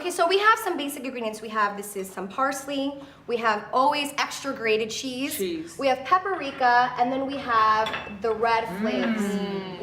Okay, so we have some basic ingredients. This is some parsley. We have always extra grated cheese. We have paprika, and then we have the red flakes,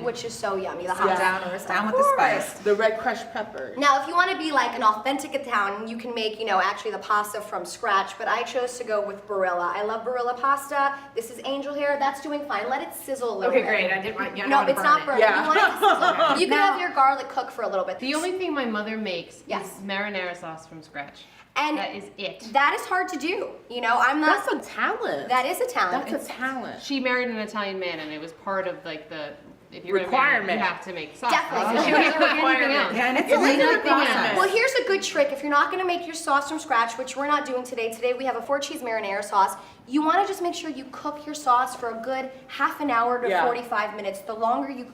which is so yummy. The hot downers. Down with the spice. The red crushed pepper. Now, if you want to be like an authentic Italian, you can make, actually the pasta from scratch, but I chose to go with Barilla. I love Barilla pasta. This is angel hair. That's doing fine. Let it sizzle a little bit. Okay, great. I didn't want you. No, it's not burning. Yeah. You want it to sizzle. You can have your garlic cook for a little bit. The only thing my mother makes is Yes. marinara sauce from scratch. And that is it. That is hard to do. I'm not. That's a talent. That is a talent. That's a talent. She married an Italian man, and it was part of like the if you're requirement. Marry, you have to make sauce. Definitely. So she wouldn't cook anything else. Yeah, and it's a lengthy process. Well, here's a good trick. If you're not going to make your sauce from scratch, which we're not doing today. Today we have a 4-cheese marinara sauce. You want to just make sure you cook your sauce for a good half an hour to 45 minutes. The longer you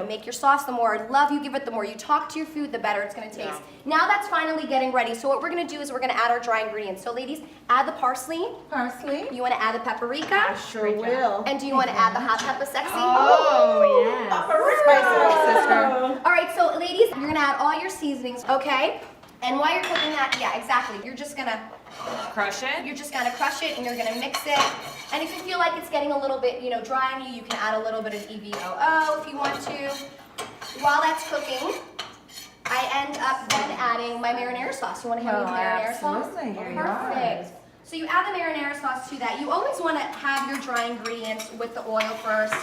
make your sauce, the more love you give it, the more you talk to your food, the better it's going to taste. Yeah. Now that's finally getting ready. So what we're going to do is we're going to add our dry ingredients. So ladies, add the parsley. Parsley. You want to add the paprika. I sure will. And do you want to add the hot pepper sexy? Oh, yes. Spice it up, sister. All right, so ladies, you're gonna add all your seasonings, okay? And while you're cooking that, yeah, exactly. You're just gonna Crush it. You're just gonna crush it and you're gonna mix it. And if you feel like it's getting a little bit, dry on you, you can add a little bit of EVOO if you want to. While that's cooking, I end up then adding my marinara sauce. You want to hand me the marinara sauce? Absolutely. Here you are. Perfect. So you add the marinara sauce to that. You always want to have your dry ingredients with the oil first.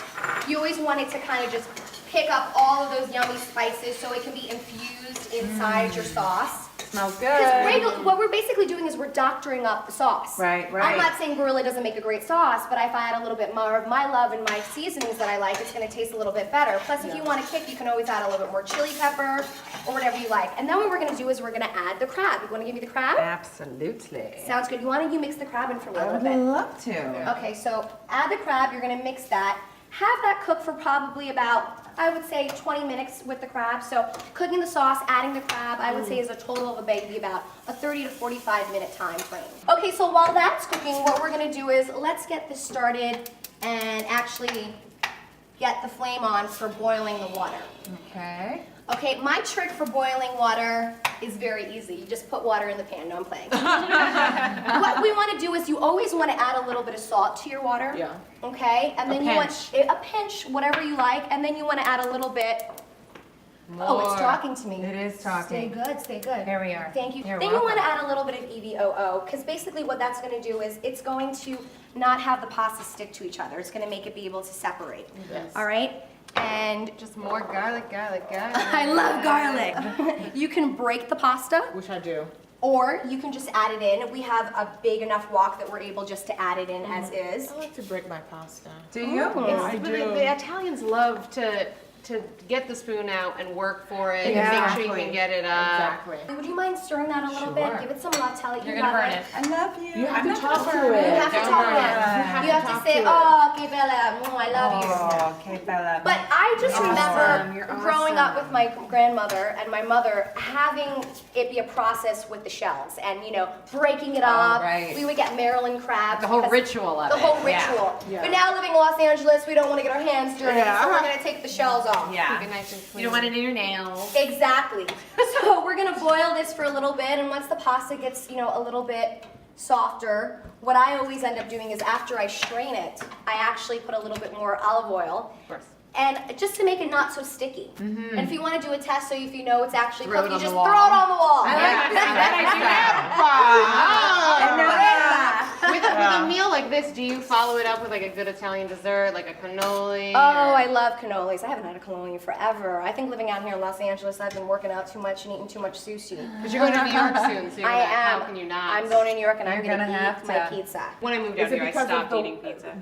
You always want it to kind of just pick up all of those yummy spices so it can be infused inside your sauce. Smells Because good. what we're basically doing is we're doctoring up the sauce. Right, right. I'm not saying Barilla doesn't make a great sauce, but if I add a little bit more of my love and my seasonings that I like, it's going to taste a little bit better. Plus, if you want to kick, you can always add a little bit more chili pepper or whatever you like. And then what we're going to do is we're going to add the crab. You want to give me the crab? Absolutely. Sounds good. You mix the crab in for me a I little would bit. love to. Okay, so add the crab. You're going to mix that. Have that cook for probably about, I would say, 20 minutes with the crab. So cooking the sauce, adding the crab, I would say is a total of maybe about a 30 to 45 minute time frame. Okay, so while that's cooking, what we're going to do is let's get this started and actually get the flame on for boiling the water. Okay. Okay, my trick for boiling water is very easy. You just put water in the pan. No, I'm playing. What we want to do is you always want to add a little bit of salt to your water. Yeah. Okay, and then you want a pinch, whatever you like, and then you want to add a little bit. More. Oh, it's talking to me. It is talking. Stay good, stay good. Here we are. Thank you. You're Then you want to welcome. add a little bit of EVOO, because basically what that's going to do is it's going to not have the pasta stick to each other. It's going to make it be able to separate. Yes. All right? And Just more garlic. I love garlic. You can break the pasta, Which I do. or you can just add it in. We have a big enough wok that we're able just to add it in as is. I like to break my pasta. Do you? I But do. the Italians love to get the spoon out and work for it and make sure you Exactly. can get it up. Exactly. Would you mind stirring that a little Sure. bit? Give it some love, tell it you You're gonna love burn it. it. I love you. You have I'm to not talk gonna to burn it. You have to Don't talk burn it. it. You have to say, oh, que bella, I love you. Oh, okay, Bella. But I just You're awesome. You're remember growing up awesome. with my grandmother and my mother having it be a process with the shells and, breaking it up. right. We would get Maryland crabs. The whole because- ritual of The it. whole Yeah. ritual. Yeah. But now living in Los Angeles, we don't want to get our hands dirty, Yeah. so we're going to take the shells off. Yeah. Keep it nice and clean. You don't want it in your nails. Exactly. So we're gonna boil this for a little bit, and once the pasta gets, a little bit softer, what I always end up doing is after I strain it, I actually put a little bit more olive oil, Of course. and just to make it not so sticky. And if you want to do a test, so if you know it's actually Throw it cooked, you on the just wall. throw it on the wall. I like Ah. With a meal like this, do you follow it up with like a good Italian dessert, like a cannoli? Oh, or- I love cannolis. I haven't had a cannoli in forever. I think living out here in Los Angeles, I've been working out too much and eating too much sushi. Because you're going to New York soon, so you're I gonna, am. how can you not? I'm going to New York and I'm You're going to gonna have eat my to. pizza. When I moved Is out it here, I because of stopped the- eating pizza.